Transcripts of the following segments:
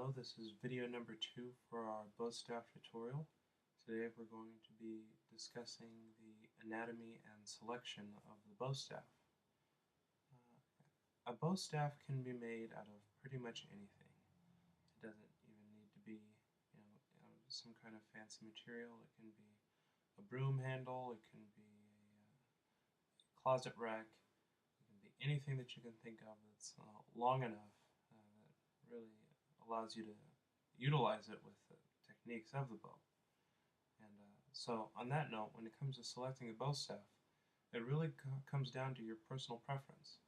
Hello, this is video number 2 for our bow staff tutorial. Today we're going to be discussing the anatomy and selection of the bow staff. A bow staff can be made out of pretty much anything. It doesn't even need to be, some kind of fancy material. It can be a broom handle, it can be a closet rack, it can be anything that you can think of that's long enough that really allows you to utilize it with the techniques of the bow. And so on that note, when it comes to selecting a bow staff, it really comes down to your personal preference.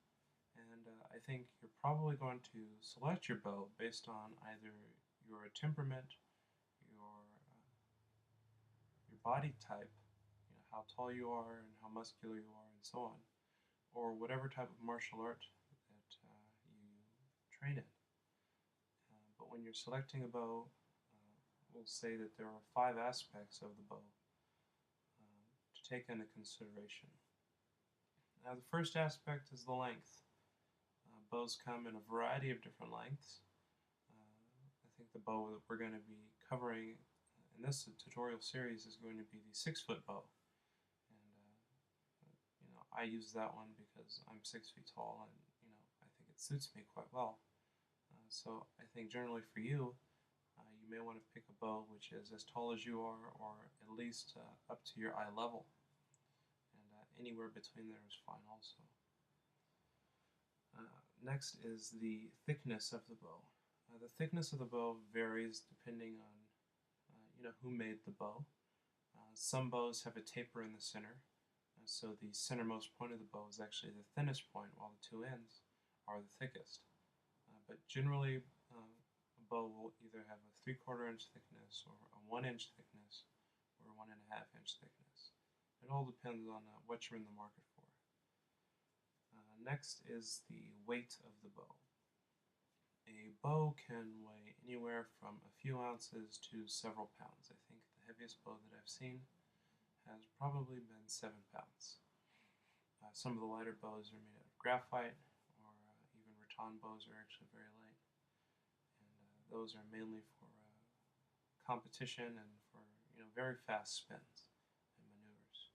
And I think you're probably going to select your bow based on either your temperament, your body type, how tall you are and how muscular you are and so on, or whatever type of martial art that you train in. But when you're selecting a bow, we'll say that there are 5 aspects of the bow to take into consideration. Now, the first aspect is the length. Bows come in a variety of different lengths. I think the bow that we're going to be covering in this tutorial series is going to be the 6-foot bow. And I use that one because I'm 6 feet tall, and I think it suits me quite well. So I think generally for you, you may want to pick a bow which is as tall as you are, or at least up to your eye level. And anywhere between there is fine also. Next is the thickness of the bow. The thickness of the bow varies depending on who made the bow. Some bows have a taper in the center, so the centermost point of the bow is actually the thinnest point, while the 2 ends are the thickest. But generally, a bow will either have a 3/4 inch thickness, or a 1 inch thickness, or a 1.5 inch thickness. It all depends on what you're in the market for. Next is the weight of the bow. A bow can weigh anywhere from a few ounces to several pounds. I think the heaviest bow that I've seen has probably been 7 pounds. Some of the lighter bows are made out of graphite, or even rattan bows are actually very light. And those are mainly for competition and for very fast spins and maneuvers.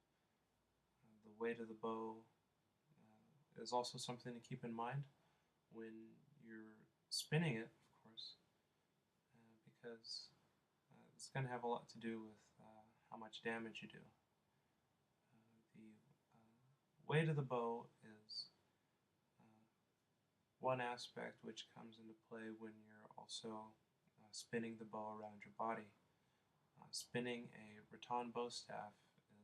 The weight of the bow is also something to keep in mind when you're spinning it, of course, because it's going to have a lot to do with how much damage you do. The weight of the bow is one aspect which comes into play when you're also spinning the bow around your body. Spinning a rattan bow staff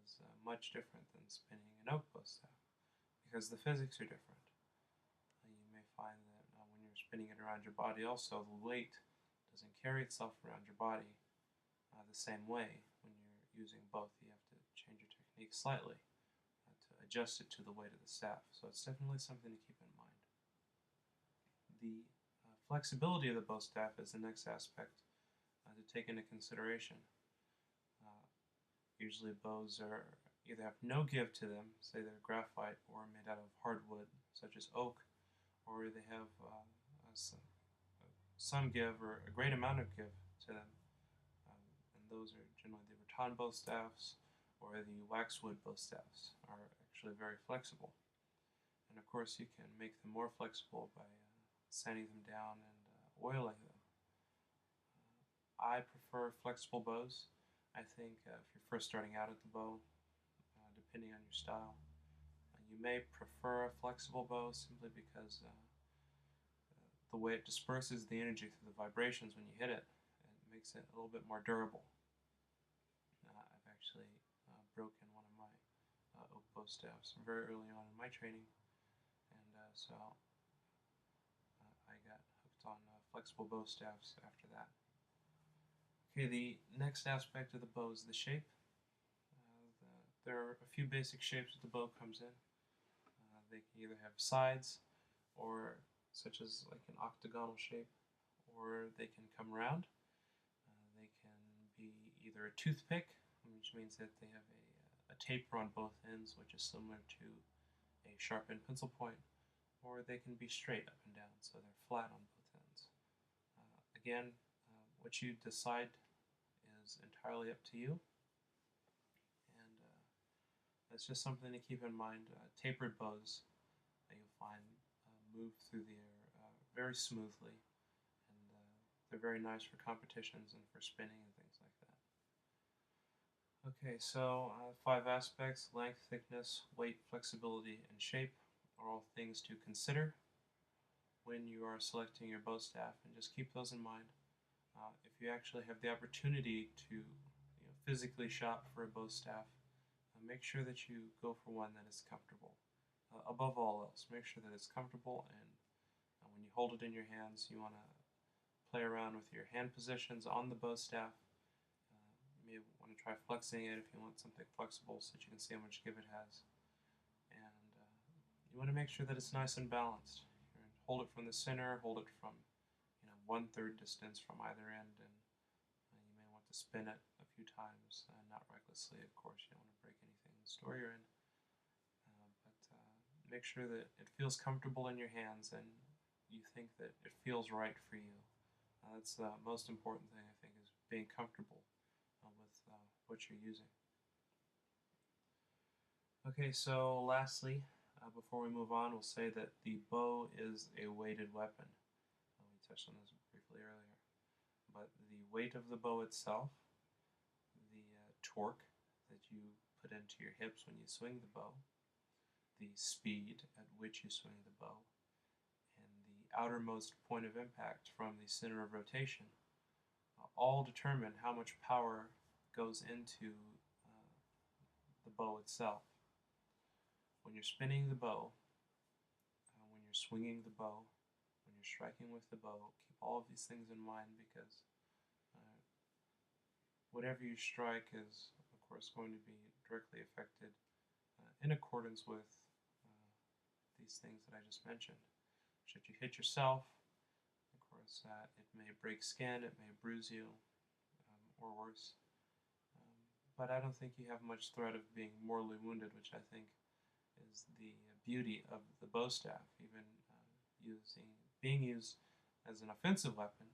is much different than spinning an oak bow staff, because the physics are different. You may find that when you're spinning it around your body also, the weight doesn't carry itself around your body the same way. When you're using both, you have to change your technique slightly to adjust it to the weight of the staff. So it's definitely something to keep in mind. The flexibility of the bow staff is the next aspect to take into consideration. Usually bows either have no give to them, say they're graphite, or made out of hardwood such as oak, or they have some give, or a great amount of give to them. And those are generally the rattan bow staffs, or the waxwood bow staffs are actually very flexible. And of course you can make them more flexible by sanding them down and oiling them. I prefer flexible bows. I think if you're first starting out at the bow, depending on your style, you may prefer a flexible bow simply because the way it disperses the energy through the vibrations when you hit it, it makes it a little bit more durable. I've actually broken one of my oak bow staffs very early on in my training, and so I got hooked on flexible bow staffs after that. Okay, the next aspect of the bow is the shape. There are a few basic shapes that the bow comes in. They can either have sides, or such as like an octagonal shape, or they can come round. They can be either a toothpick, which means that they have a taper on both ends, which is similar to a sharpened pencil point, or they can be straight up and down, so they're flat on both ends. Again, What you decide is entirely up to you, and that's just something to keep in mind. Tapered bows that you'll find move through the air very smoothly, and they're very nice for competitions and for spinning and things like that. Okay, so 5 aspects: length, thickness, weight, flexibility, and shape are all things to consider when you are selecting your bow staff, and just keep those in mind. If you actually have the opportunity to physically shop for a bow staff, make sure that you go for one that is comfortable. Above all else, make sure that it's comfortable, and when you hold it in your hands, you want to play around with your hand positions on the bow staff. You may want to try flexing it if you want something flexible so that you can see how much give it has. And you want to make sure that it's nice and balanced. Hold it from the center, hold it from 1/3 distance from either end, and you may want to spin it a few times, not recklessly, of course. You don't want to break anything in the store you're in. But make sure that it feels comfortable in your hands and you think that it feels right for you. That's the most important thing, I think, is being comfortable with what you're using. Okay, so lastly, before we move on, we'll say that the bow is a weighted weapon. We touched on this briefly earlier. But the weight of the bow itself, the torque that you put into your hips when you swing the bow, the speed at which you swing the bow, and the outermost point of impact from the center of rotation all determine how much power goes into the bow itself. When you're spinning the bow, when you're swinging the bow, when you're striking with the bow, keep all of these things in mind, because whatever you strike is, of course, going to be directly affected in accordance with these things that I just mentioned. Should you hit yourself, of course, it may break skin, it may bruise you, or worse. But I don't think you have much threat of being mortally wounded, which I think is the beauty of the bow staff. Even being used as an offensive weapon,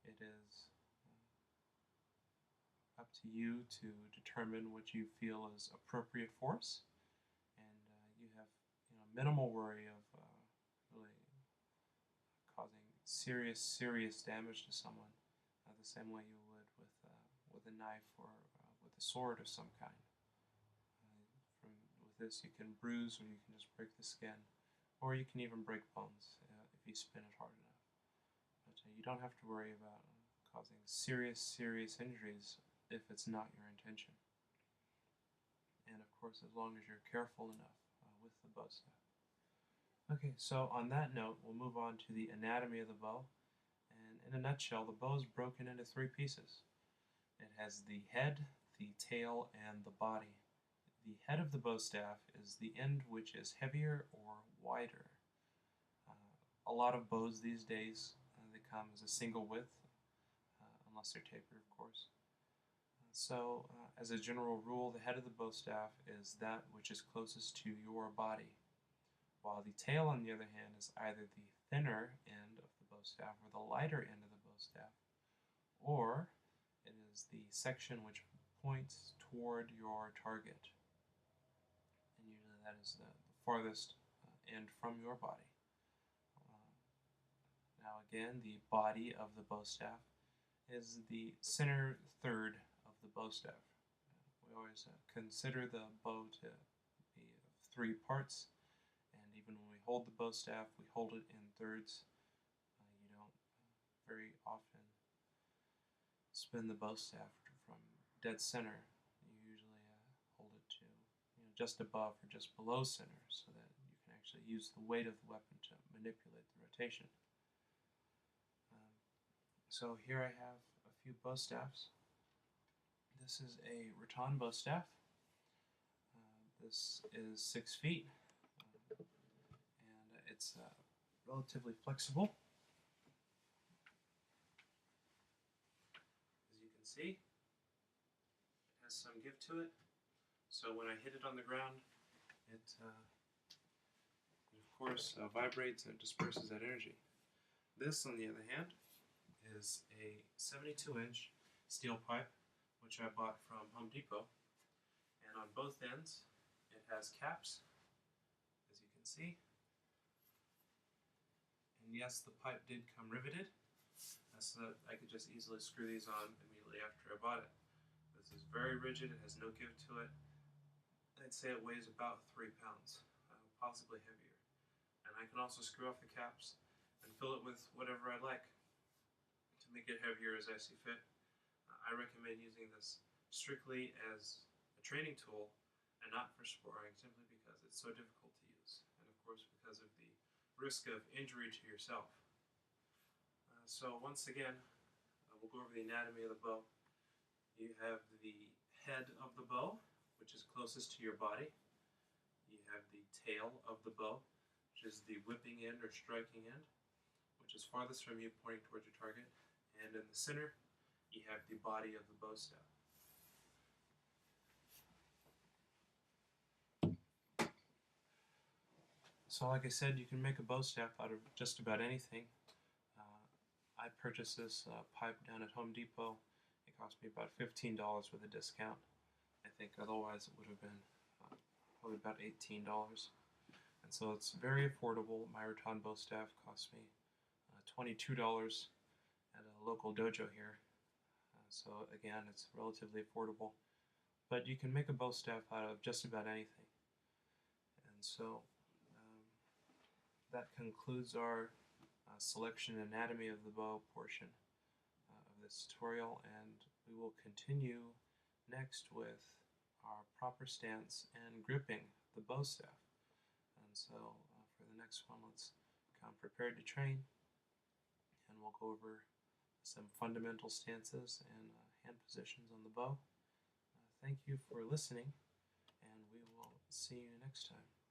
it is up to you to determine what you feel is appropriate force, and you have minimal worry of really causing serious damage to someone, the same way you would with a knife or with a sword of some kind. With this, you can bruise, or you can just break the skin, or you can even break bones if you spin it hard enough. But you don't have to worry about causing serious injuries if it's not your intention. And of course, as long as you're careful enough with the bow staff. Okay, so on that note, we'll move on to the anatomy of the bow. And in a nutshell, the bow is broken into 3 pieces. It has the head, the tail, and the body. The head of the bow staff is the end which is heavier or wider. A lot of bows these days, they come as a single width, unless they're tapered, of course. So, as a general rule, the head of the bow staff is that which is closest to your body, while the tail, on the other hand, is either the thinner end of the bow staff or the lighter end of the bow staff, or it is the section which points toward your target. And usually that is the farthest end from your body. Now again, the body of the bow staff is the center third of the bow staff. We always consider the bow to be of 3 parts, and even when we hold the bow staff, we hold it in thirds. You don't very often spin the bow staff from dead center. You usually hold it to just above or just below center, so that you can actually use the weight of the weapon to manipulate the rotation. So here I have a few bow staffs. This is a rattan bow staff. This is 6 feet, and it's relatively flexible. As you can see, it has some give to it. So when I hit it on the ground, it of course vibrates and disperses that energy. This, on the other hand, is a 72-inch steel pipe, which I bought from Home Depot. And on both ends, it has caps, as you can see. And yes, the pipe did come riveted, so that I could just easily screw these on immediately after I bought it. This is very rigid, it has no give to it. I'd say it weighs about 3 pounds, possibly heavier. And I can also screw off the caps and fill it with whatever I like to make it heavier as I see fit. I recommend using this strictly as a training tool and not for sparring, simply because it's so difficult to use, and of course because of the risk of injury to yourself. So once again, we'll go over the anatomy of the bow. You have the head of the bow, which is closest to your body. You have the tail of the bow, which is the whipping end or striking end, which is farthest from you, pointing towards your target. And in the center, you have the body of the bow staff. So like I said, you can make a bow staff out of just about anything. I purchased this pipe down at Home Depot. It cost me about $15 with a discount. I think otherwise it would have been probably about $18. And so it's very affordable. My rattan bow staff cost me $22 at a local dojo here. So again, it's relatively affordable. But you can make a bow staff out of just about anything. And so that concludes our selection anatomy of the bow portion of this tutorial, and we will continue next with our proper stance and gripping the bow staff. And so for the next one, let's come prepared to train, and we'll go over some fundamental stances and hand positions on the bow. Thank you for listening, and we will see you next time.